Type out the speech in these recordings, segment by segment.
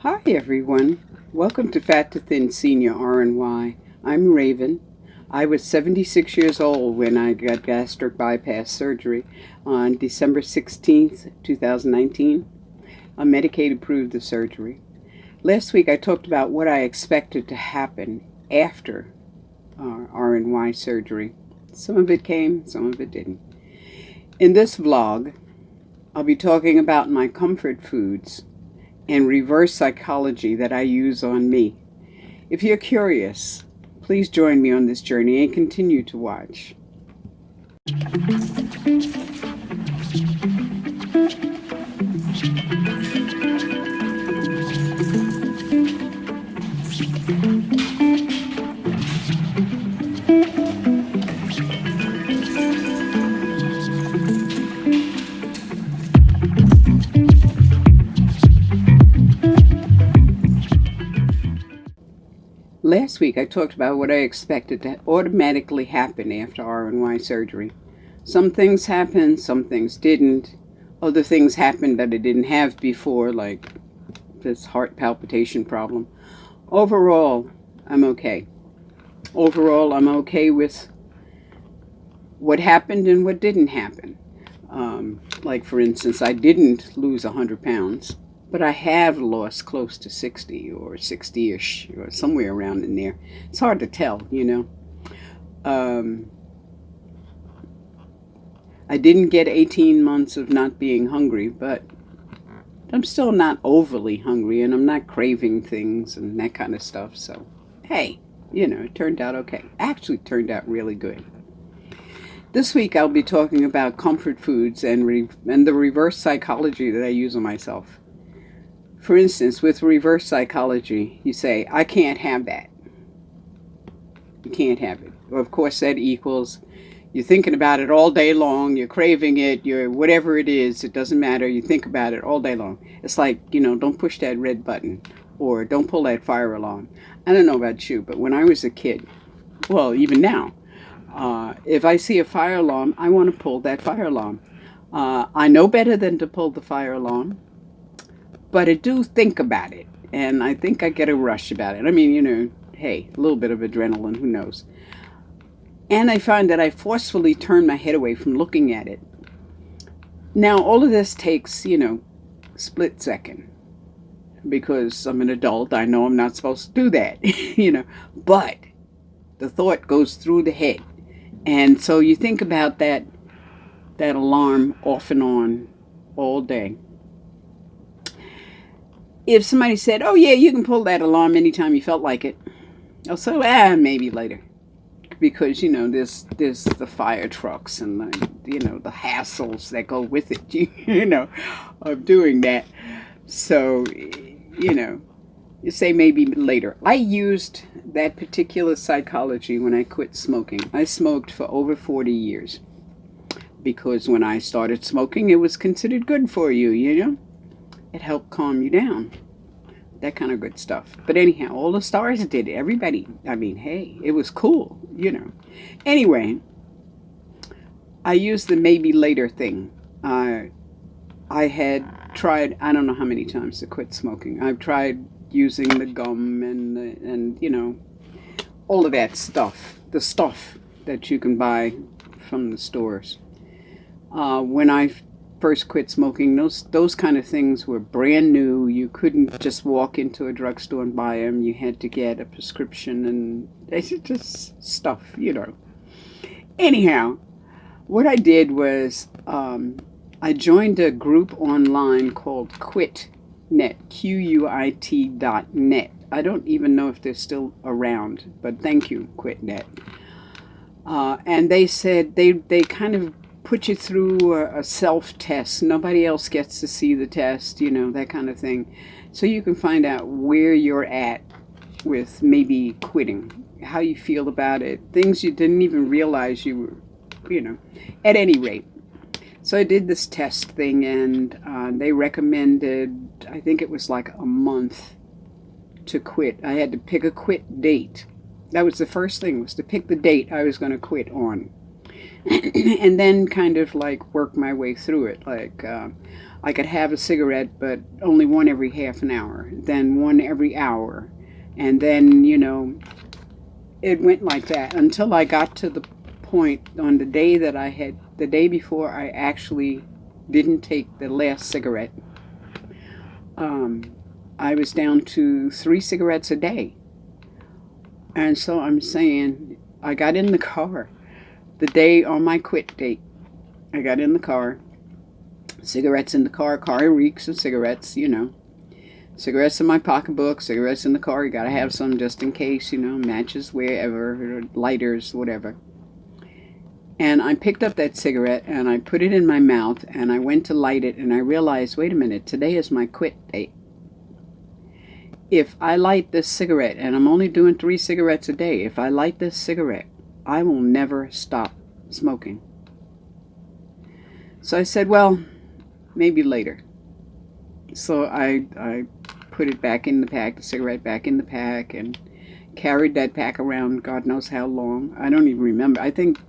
Hi everyone, welcome to Fat to Thin Senior RNY. I'm Raven. I was 76 years old when I got gastric bypass surgery on December 16th, 2019. I'm Medicaid approved the surgery. Last week I talked about what I expected to happen after RNY surgery. Some of it came, some of it didn't. In this vlog, I'll be talking about my comfort foods and reverse psychology that I use on me. If you're curious, please join me on this journey and continue to watch. Last week I talked about what I expected to automatically happen after RNY surgery. Some things happened, some things didn't. Other things happened that I didn't have before, like this heart palpitation problem. Overall, I'm okay. Overall, I'm okay with what happened and what didn't happen. Like for instance, I didn't lose 100 pounds. But I have lost close to 60 or 60-ish or somewhere around in there. It's hard to tell, you know. I didn't get 18 months of not being hungry, but I'm still not overly hungry and I'm not craving things and that kind of stuff. So, hey, you know, it turned out okay. Actually turned out really good. This week I'll be talking about comfort foods and the reverse psychology that I use on myself. For instance, with reverse psychology, you say, I can't have that. You can't have it. Well, of course, that equals you're thinking about it all day long, you're craving it, you're whatever it is, it doesn't matter, you think about it all day long. It's like, you know, don't push that red button or don't pull that fire alarm. I don't know about you, but when I was a kid, well, even now, if I see a fire alarm, I want to pull that fire alarm. I know better than to pull the fire alarm. But I do think about it, and I think I get a rush about it. I mean, you know, hey, a little bit of adrenaline, who knows. And I find that I forcefully turn my head away from looking at it. Now, all of this takes, you know, split second. Because I'm an adult, I know I'm not supposed to do that, you know. But the thought goes through the head. And so you think about that alarm off and on all day. If somebody said, oh yeah, you can pull that alarm anytime you felt like it, I'll say, maybe later. Because, you know, there's the fire trucks and the hassles that go with it, you know, of doing that. So, you know, you say maybe later. I used that particular psychology when I quit smoking. I smoked for over 40 years. Because when I started smoking, it was considered good for you, you know. It helped calm you down. That kind of good stuff. But anyhow, all the stars did it. Everybody. I mean, hey, it was cool, you know. Anyway, I used the maybe later thing. I had tried, I don't know how many times to quit smoking. I've tried using the gum and you know, all of that stuff. The stuff that you can buy from the stores. When I first quit smoking, those kind of things were brand new. You couldn't just walk into a drugstore and buy them. You had to get a prescription and it's just stuff, you know. Anyhow, what I did was I joined a group online called QuitNet, QUIT.net. I don't even know if they're still around, but thank you, QuitNet. And they said they kind of put you through a self-test. Nobody else gets to see the test, you know, that kind of thing. So you can find out where you're at with maybe quitting, how you feel about it, things you didn't even realize you were, you know, at any rate. So I did this test thing and they recommended, I think it was like a month to quit. I had to pick a quit date. That was the first thing, was to pick the date I was going to quit on. and then kind of like work my way through it. Like I could have a cigarette, but only one every half an hour, then one every hour, and then, you know, it went like that until I got to the point on the day that the day before I actually didn't take the last cigarette. I was down to 3 cigarettes a day. And so I'm saying, I got in the car the day on my quit date. I got in the car, cigarettes in the car reeks of cigarettes, you know. Cigarettes in my pocketbook, cigarettes in the car. You gotta have some just in case, you know, matches wherever, lighters, whatever. And I picked up that cigarette and I put it in my mouth and I went to light it and I realized, wait a minute, today is my quit date. If I light this cigarette, and I'm only doing 3 cigarettes a day, if I light this cigarette, I will never stop smoking. So I said, well, maybe later. So I put it back in the pack, the cigarette back in the pack, and carried that pack around God knows how long. I don't even remember. I think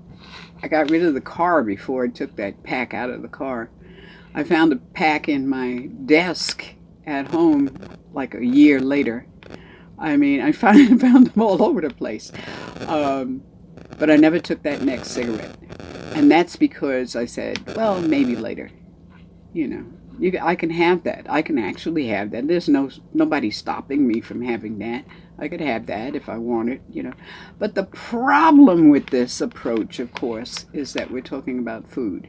I got rid of the car before I took that pack out of the car. I found a pack in my desk at home like a year later. I mean, I found them all over the place. But I never took that next cigarette. And that's because I said, well, maybe later. You know, I can have that. I can actually have that. There's nobody stopping me from having that. I could have that if I wanted, you know. But the problem with this approach, of course, is that we're talking about food.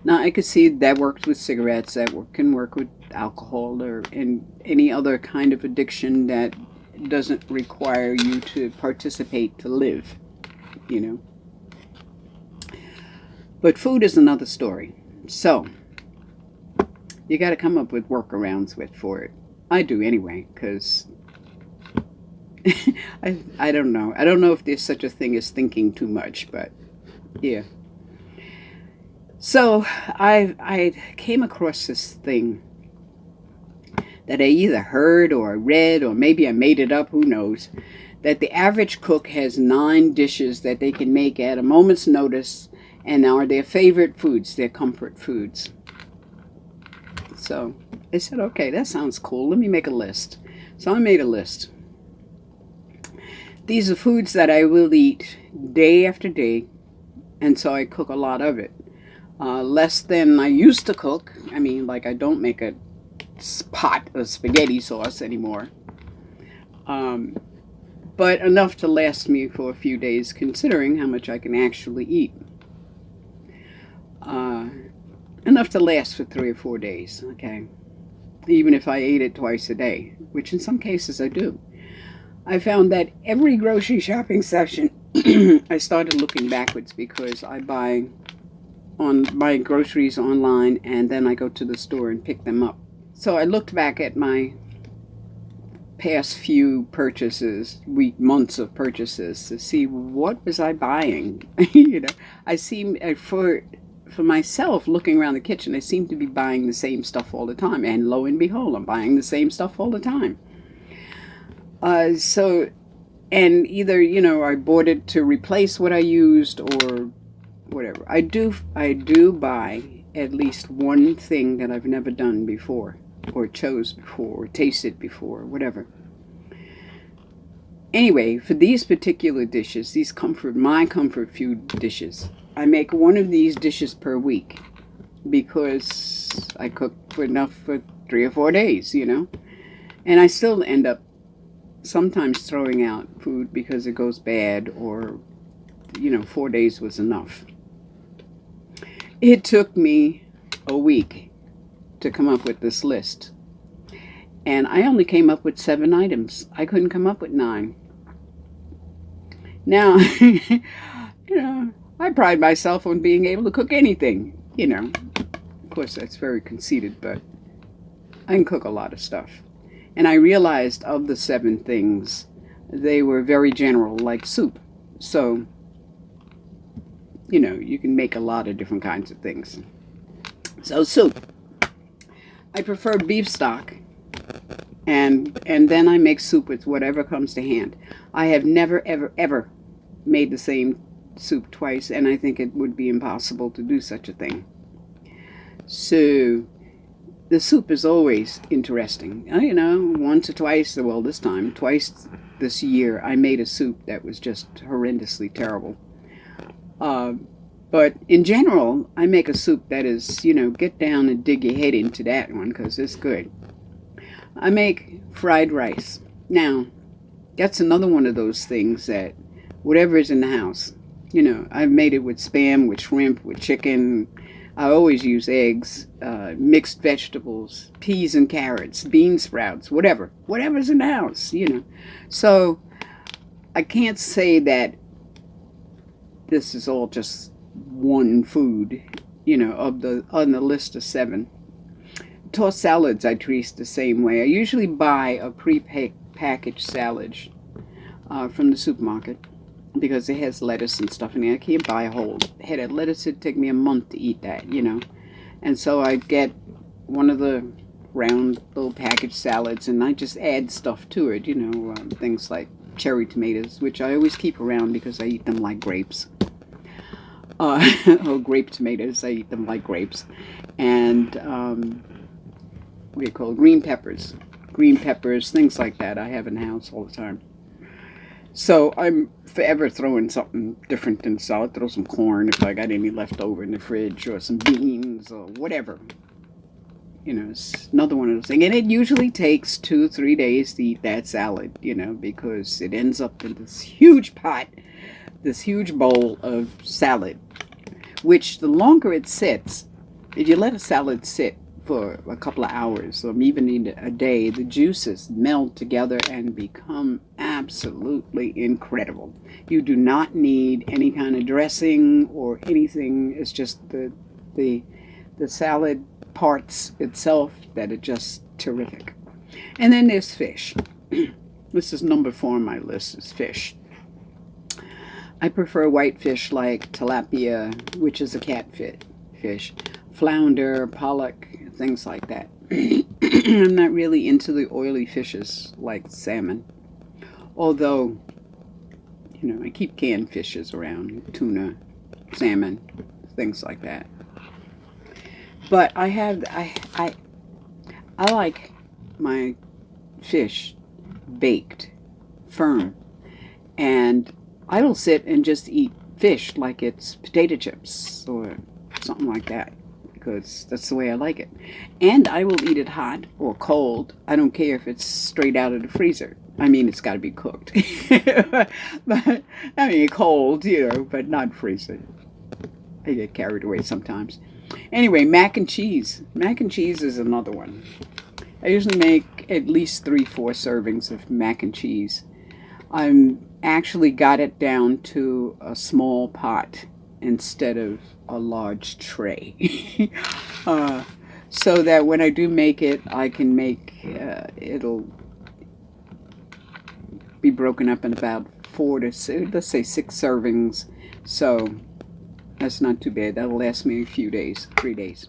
Now, I could see that works with cigarettes, that can work with alcohol or in any other kind of addiction that doesn't require you to participate to live, you know. But food is another story. So, you got to come up with workarounds for it. I do anyway, because I don't know. I don't know if there's such a thing as thinking too much, but yeah. So I came across this thing that I either heard or read, or maybe I made it up, who knows, that the average cook has 9 dishes that they can make at a moment's notice and are their favorite foods, their comfort foods. So I said, okay, that sounds cool. Let me make a list. So I made a list. These are foods that I will eat day after day, and so I cook a lot of it. Less than I used to cook. I mean, like, I don't make a pot of spaghetti sauce anymore. But enough to last me for a few days, considering how much I can actually eat. Enough to last for 3 or 4 days, okay? Even if I ate it twice a day, which in some cases I do. I found that every grocery shopping session, I started looking backwards because I buy my groceries online and then I go to the store and pick them up. So I looked back at my past few purchases, months of purchases, to see what was I buying. You know, I seem for myself, looking around the kitchen, I seem to be buying the same stuff all the time, and lo and behold, I'm buying the same stuff all the time. And either, you know, I bought it to replace what I used or whatever. I do buy at least one thing that I've never done before, or chose before, or tasted before, whatever. Anyway, for these particular dishes, my comfort food dishes, I make one of these dishes per week because I cook for enough for 3 or 4 days, you know. And I still end up sometimes throwing out food because it goes bad, or, you know, 4 days was enough. It took me a week to come up with this list. And I only came up with 7 items. I couldn't come up with 9. Now, you know, I pride myself on being able to cook anything, you know. Of course, that's very conceited, but I can cook a lot of stuff. And I realized of the 7 things, they were very general, like soup. So, you know, you can make a lot of different kinds of things. So soup. I prefer beef stock, and then I make soup with whatever comes to hand. I have never, ever, ever made the same soup twice, and I think it would be impossible to do such a thing. So the soup is always interesting. You know, once or twice, well, this time, twice this year, I made a soup that was just horrendously terrible. But in general, I make a soup that is, you know, get down and dig your head into that one, because it's good. I make fried rice. Now, that's another one of those things that whatever is in the house, you know, I've made it with Spam, with shrimp, with chicken. I always use eggs, mixed vegetables, peas and carrots, bean sprouts, whatever's in the house, you know. So I can't say that this is all just one food, you know, on the list of 7. Tossed salads I treat the same way. I usually buy a pre-packaged salad from the supermarket, because it has lettuce and stuff in it. I can't buy a whole head of lettuce. It'd take me a month to eat that, you know. And so I get one of the round little packaged salads, and I just add stuff to it, you know, things like cherry tomatoes, which I always keep around because I eat them like grapes. Or grape tomatoes, I eat them like grapes. And what do you call it? Green peppers, things like that I have in the house all the time. So I'm forever throwing something different in the salad. Throw some corn if I got any left over in the fridge, or some beans, or whatever. You know, it's another one of those things. And it usually takes 2 or 3 days to eat that salad, you know, because it ends up in this huge pot, this huge bowl of salad, which the longer it sits, if you let a salad sit for a couple of hours, or even a day, the juices meld together and become absolutely incredible. You do not need any kind of dressing or anything. It's just the salad parts itself that are just terrific. And then there's fish. This is number 4 on my list, is fish. I prefer white fish like tilapia, which is a catfish, flounder, pollock, things like that. I'm not really into the oily fishes like salmon, although, you know, I keep canned fishes around, tuna, salmon, things like that. But I like my fish baked, firm, and I will sit and just eat fish like it's potato chips or something like that, because that's the way I like it. And I will eat it hot or cold. I don't care if it's straight out of the freezer. I mean, it's got to be cooked. But I mean, cold, you know, but not freezer. I get carried away sometimes. Anyway, mac and cheese. Mac and cheese is another one. I usually make at least 3-4 servings of mac and cheese. I'm actually got it down to a small pot instead of a large tray. So that when I do make it, I can make it'll be broken up in about 4 to 6, let's say 6 servings. So that's not too bad. That'll last me a few days, 3 days.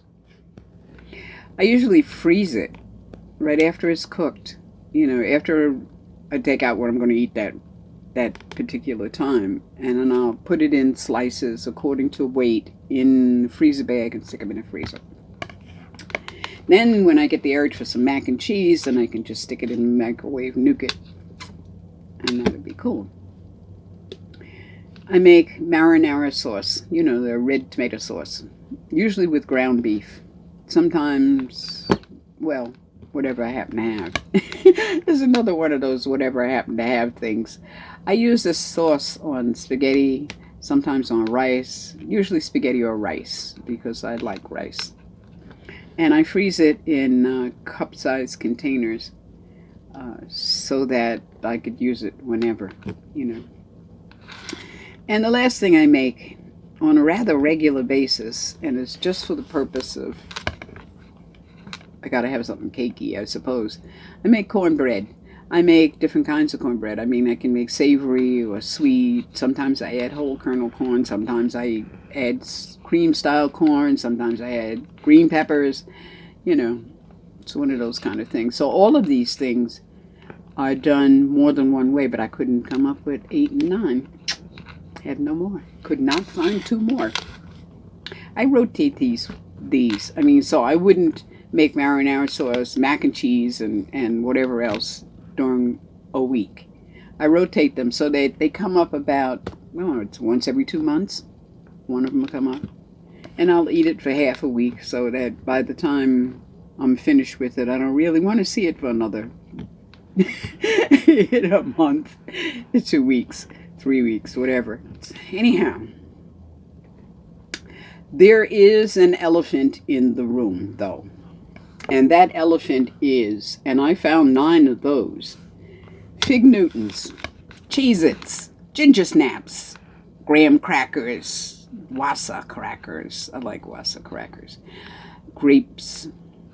I usually freeze it right after it's cooked. You know, after I take out what I'm going to eat that particular time, and then I'll put it in slices according to weight in the freezer bag and stick them in the freezer. Then when I get the urge for some mac and cheese, then I can just stick it in the microwave, nuke it, and that'll be cool. I make marinara sauce, you know, the red tomato sauce, usually with ground beef. Sometimes, well, whatever I happen to have. There's another one of those whatever I happen to have things. I use this sauce on spaghetti, sometimes on rice, usually spaghetti or rice, because I like rice. And I freeze it in cup-sized containers so that I could use it whenever, you know. And the last thing I make on a rather regular basis, and it's just for the purpose of, I gotta have something cakey, I suppose. I make cornbread. I make different kinds of cornbread. I mean, I can make savory or sweet. Sometimes I add whole kernel corn. Sometimes I add cream-style corn. Sometimes I add green peppers. You know, it's one of those kind of things. So all of these things are done more than one way, but I couldn't come up with 8 and 9. Have no more. Could not find 2 more. I rotate these. I mean, so I wouldn't make marinara sauce, mac and cheese, and whatever else during a week. I rotate them so they come up about, well, it's once every 2 months. One of them will come up. And I'll eat it for half a week so that by the time I'm finished with it, I don't really want to see it for another a month, 2 weeks, 3 weeks, whatever. Anyhow, there is an elephant in the room, though. And that elephant is, and I found 9 of those, Fig Newtons, Cheez-Its, Ginger Snaps, graham crackers, Wassa crackers. I like Wassa crackers. Grapes,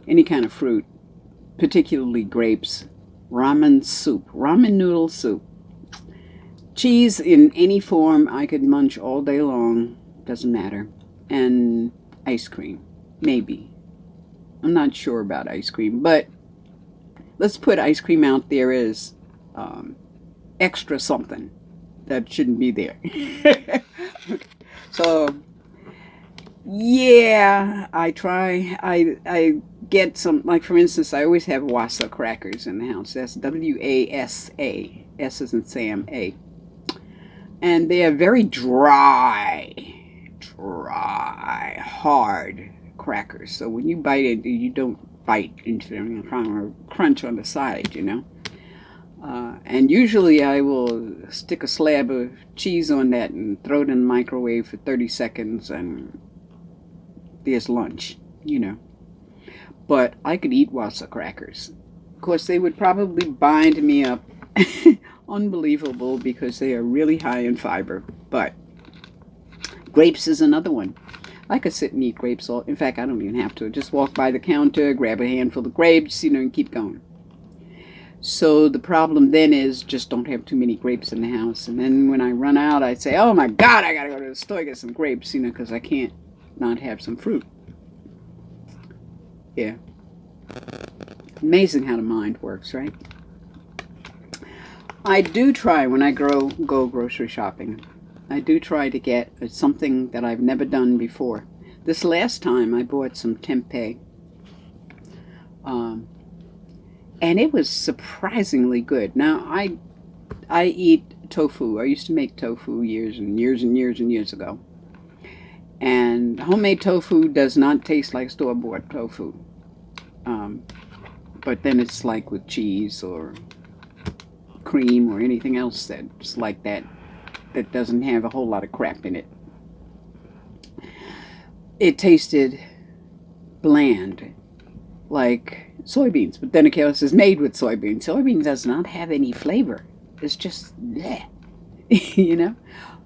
any kind of fruit, particularly grapes. Ramen soup, ramen noodle soup. Cheese in any form I could munch all day long, doesn't matter. And ice cream, maybe. I'm not sure about ice cream, but let's put ice cream out there as extra something that shouldn't be there. So, yeah, I try. I get some, like for instance, I always have Wassa crackers in the house. That's W-A-S-A. S as in Sam, A. And they are very dry, hard crackers. So when you bite it, you don't bite into them, or crunch on the side, you know. And usually I will stick a slab of cheese on that and throw it in the microwave for 30 seconds and there's lunch, you know. But I could eat Wassa crackers. Of course, they would probably bind me up. Unbelievable, because they are really high in fiber. But grapes is another one. I could sit and eat grapes all. In fact, I don't even have to. Just walk by the counter, grab a handful of grapes, you know, and keep going. So the problem then is just don't have too many grapes in the house. And then when I run out, I say, oh my God, I gotta go to the store and get some grapes, you know, because I can't not have some fruit. Yeah. Amazing how the mind works, right? I do try when I go grocery shopping. I do try to get something that I've never done before. This last time I bought some tempeh. And it was surprisingly good. Now, I eat tofu. I used to make tofu years and years and years and years ago. And homemade tofu does not taste like store-bought tofu. But then it's like with cheese or cream or anything else that's like that doesn't have a whole lot of crap in it. It tasted bland, like soybeans, but then of course it's made with soybeans. Soybean does not have any flavor. It's just bleh. You know,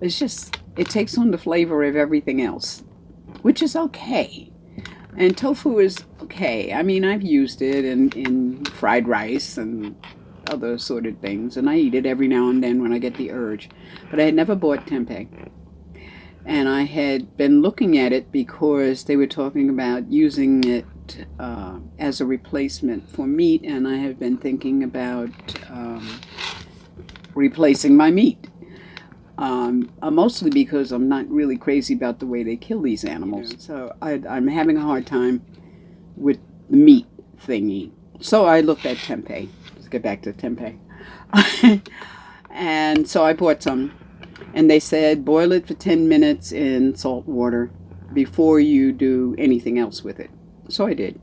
it's just, it takes on the flavor of everything else, which is okay. And tofu is okay. I mean, I've used it in fried rice and other sort of things, and I eat it every now and then when I get the urge. But I had never bought tempeh. And I had been looking at it because they were talking about using it as a replacement for meat, and I have been thinking about replacing my meat. Mostly because I'm not really crazy about the way they kill these animals. So I'm having a hard time with the meat thingy. So I looked at tempeh. Let's get back to tempeh. And so I bought some. And they said boil it for 10 minutes in salt water before you do anything else with it. So I did.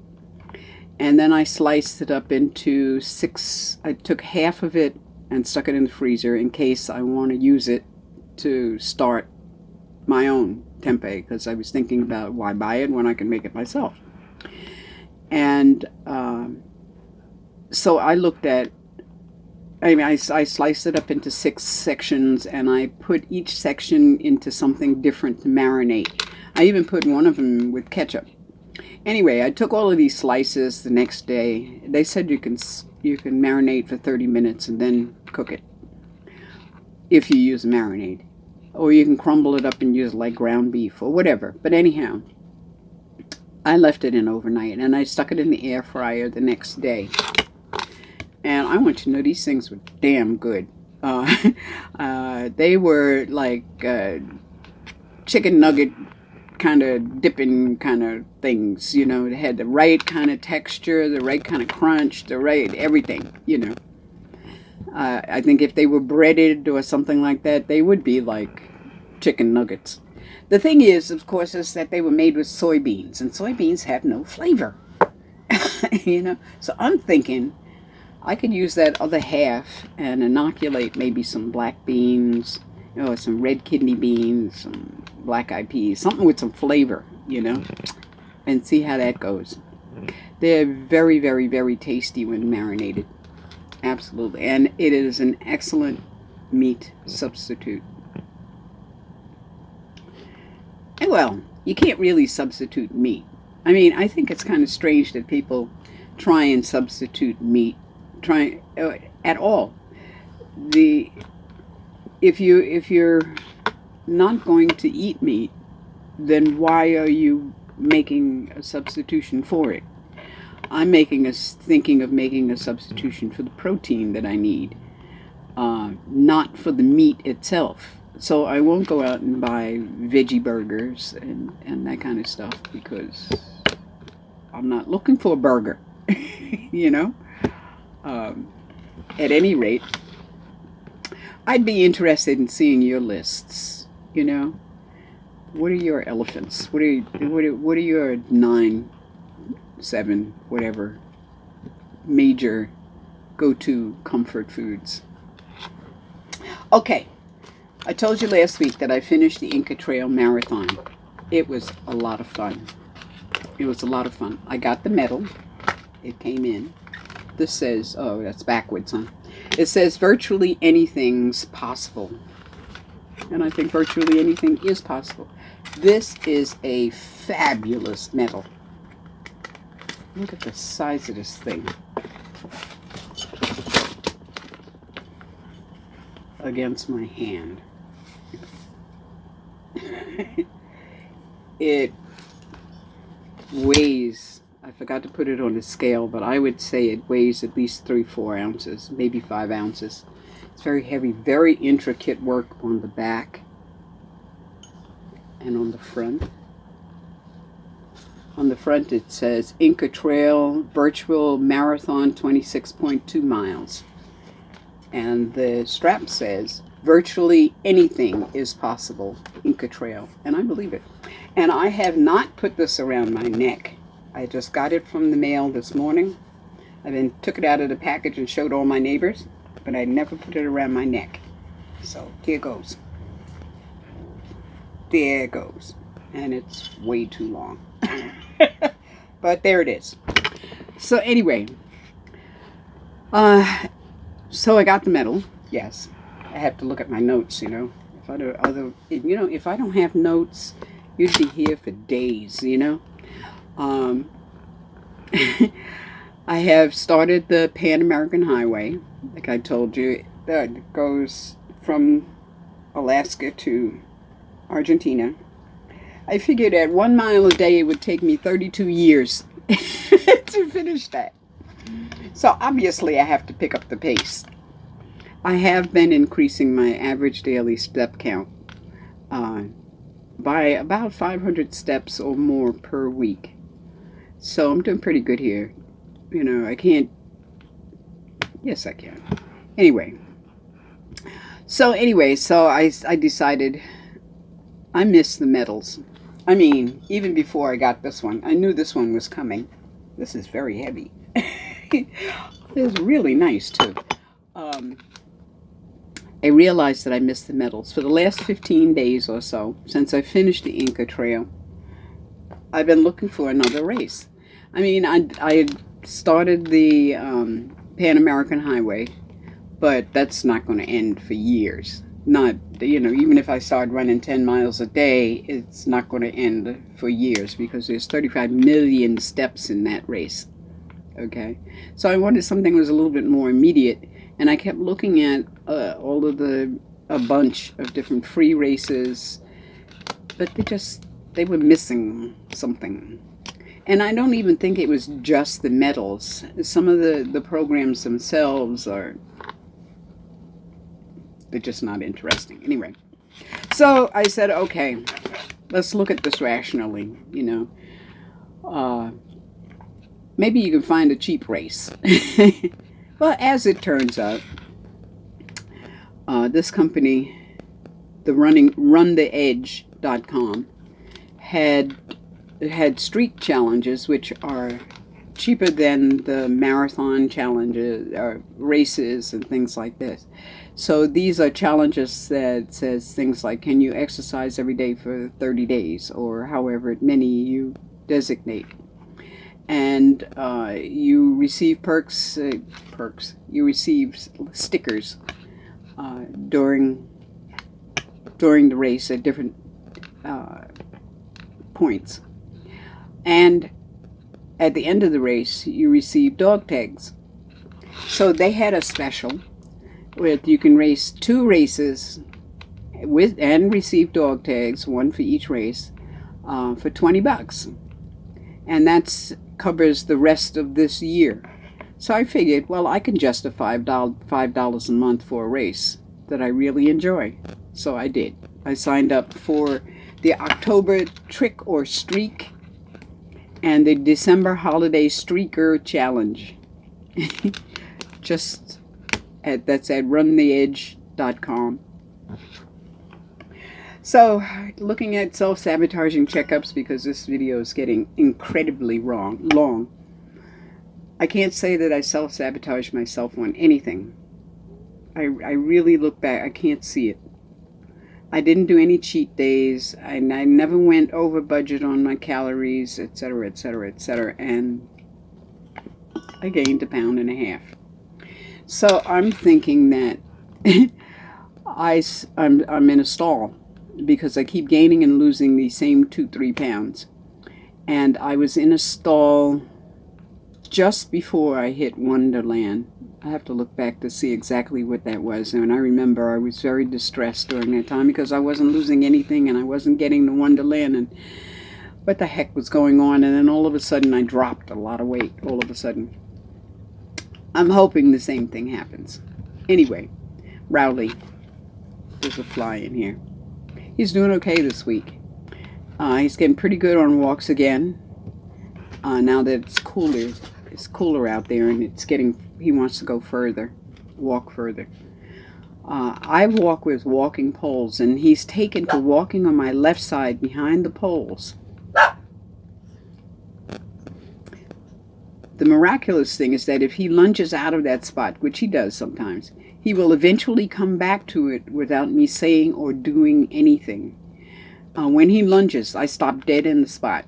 And then I sliced it up into 6. I took half of it and stuck it in the freezer in case I want to use it to start my own tempeh, because I was thinking about why buy it when I can make it myself. And so I looked at, I sliced it up into 6 sections, and I put each section into something different to marinate. I even put one of them with ketchup. Anyway, I took all of these slices the next day. They said you can marinate for 30 minutes and then cook it, if you use a marinade. Or you can crumble it up and use like ground beef or whatever. But anyhow, I left it in overnight, and I stuck it in the air fryer the next day. And I want you to know, these things were damn good. They were like chicken nugget kind of dipping kind of things, you know. They had the right kind of texture, the right kind of crunch, the right everything, you know. I think if they were breaded or something like that, they would be like chicken nuggets. The thing is, of course, is that they were made with soybeans, and soybeans have no flavor, you know. So I'm thinking I could use that other half and inoculate maybe some black beans, you know, some red kidney beans, some black-eyed peas, something with some flavor, you know, and see how that goes. They're very, very, very tasty when marinated. Absolutely. And it is an excellent meat substitute. And well, you can't really substitute meat. I mean, I think it's kind of strange that people try and substitute meat at all. If you're not going to eat meat, then why are you making a substitution for it? I'm thinking of making a substitution for the protein that I need, not for the meat itself. So I won't go out and buy veggie burgers and that kind of stuff, because I'm not looking for a burger, you know. At any rate, I'd be interested in seeing your lists, you know. What are your elephants? What are your 9, 7, whatever major go-to comfort foods? Okay, I told you last week that I finished the INCA Trail Marathon. It was a lot of fun. It was a lot of fun. I got the medal. It came in. This says, oh, that's backwards, huh? It says virtually anything's possible. And I think virtually anything is possible. This is a fabulous medal. Look at the size of this thing. Against my hand. It weighs, I forgot to put it on the scale, but I would say it weighs at least 3-4 ounces, maybe 5 ounces. It's very heavy, very intricate work on the back and on the front. On the front it says INCA Trail Virtual Marathon 26.2 miles. And the strap says virtually anything is possible, INCA Trail. And I believe it. And I have not put this around my neck. I just got it from the mail this morning. I then took it out of the package and showed all my neighbors, but I never put it around my neck. So here goes. There it goes. And it's way too long. But there it is. So anyway, so I got the medal. Yes, I have to look at my notes, you know. If I don't have notes, you'd be here for days, you know. I have started the Pan American Highway, like I told you. That goes from Alaska to Argentina. I figured at 1 mile a day it would take me 32 years to finish that. So obviously I have to pick up the pace. I have been increasing my average daily step count by about 500 steps or more per week. So I'm doing pretty good here. You know, I can't... Yes, I can. Anyway. So I decided I missed the medals. I mean, even before I got this one, I knew this one was coming. This is very heavy. It's really nice, too. I realized that I missed the medals. For the last 15 days or so, since I finished the INCA Trail, I've been looking for another race. I mean, I started the Pan American Highway, but that's not going to end for years. Not, you know, even if I start running 10 miles a day, it's not going to end for years, because there's 35 million steps in that race. Okay, so I wanted something that was a little bit more immediate, and I kept looking at a bunch of different free races, but they were missing something. And I don't even think it was just the medals. Some of the programs themselves are They're just not interesting. Anyway, so I said, okay, let's look at this rationally, you know. Maybe you can find a cheap race. Well, as it turns out, this company, the RunTheEdge.com, had streak challenges, which are cheaper than the marathon challenges or races and things like this. So these are challenges that says things like, can you exercise every day for 30 days or however many you designate. And you receive perks. You receive stickers during the race at different points. And at the end of the race, you receive dog tags. So they had a special where you can race 2 races with and receive dog tags, 1 for each race, for $20, and that's covers the rest of this year. So I figured, well, I can justify $5 a month for a race that I really enjoy. So I did. I signed up for the October Trick or Streak and the December Holiday Streaker Challenge. That's at RunTheEdge.com. So, looking at self-sabotaging checkups, because this video is getting incredibly long. I can't say that I self-sabotage myself on anything. I really look back, I can't see it. I didn't do any cheat days. I never went over budget on my calories, etc., etc., etc., and I gained 1.5 pounds. So I'm thinking that I'm in a stall because I keep gaining and losing the same 2-3 pounds, and I was in a stall just before I hit Wonderland. I have to look back to see exactly what that was, and I remember I was very distressed during that time because I wasn't losing anything and I wasn't getting to Wonderland, and what the heck was going on. And then all of a sudden I dropped a lot of weight all of a sudden. I'm hoping the same thing happens. Anyway, Rowley, there's a fly in here. He's doing okay this week. He's getting pretty good on walks again. Now that it's cooler out there, and he wants to go further, walk further. I walk with walking poles, and he's taken to walking on my left side behind the poles. The miraculous thing is that if he lunges out of that spot, which he does sometimes, he will eventually come back to it without me saying or doing anything. When he lunges, I stop dead in the spot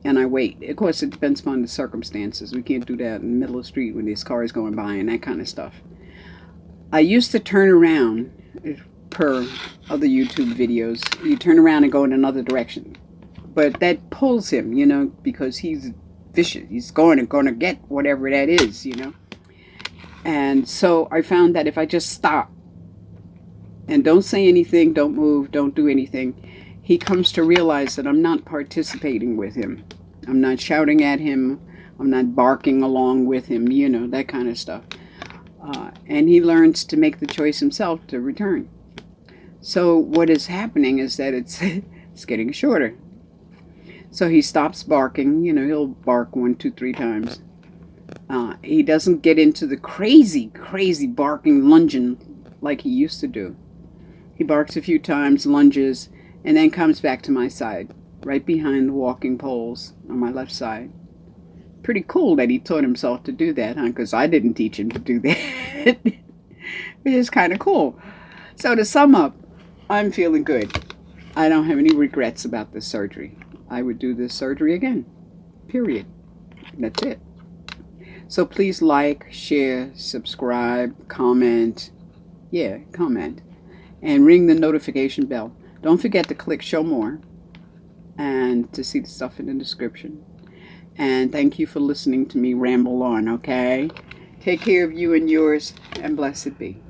and I wait. Of course, it depends upon the circumstances. We can't do that in the middle of the street when there's cars going by and that kind of stuff. I used to turn around, per other YouTube videos, you turn around and go in another direction. But that pulls him, you know, because he's vicious. He's going to get whatever that is, you know. And so I found that if I just stop and don't say anything, don't move, don't do anything, he comes to realize that I'm not participating with him. I'm not shouting at him. I'm not barking along with him, you know, that kind of stuff. And he learns to make the choice himself to return. So what is happening is that it's getting shorter. So he stops barking. You know, he'll bark 1, 2, 3 times. He doesn't get into the crazy barking, lunging like he used to do. He barks a few times, lunges, and then comes back to my side, right behind the walking poles on my left side. Pretty cool that he taught himself to do that, huh? Because I didn't teach him to do that. Which is kind of cool. So to sum up, I'm feeling good. I don't have any regrets about this surgery. I would do this surgery again. Period. That's it. So please like, share, subscribe, comment. Yeah, comment. And ring the notification bell. Don't forget to click show more and to see the stuff in the description. And thank you for listening to me ramble on, okay? Take care of you and yours, and blessed be.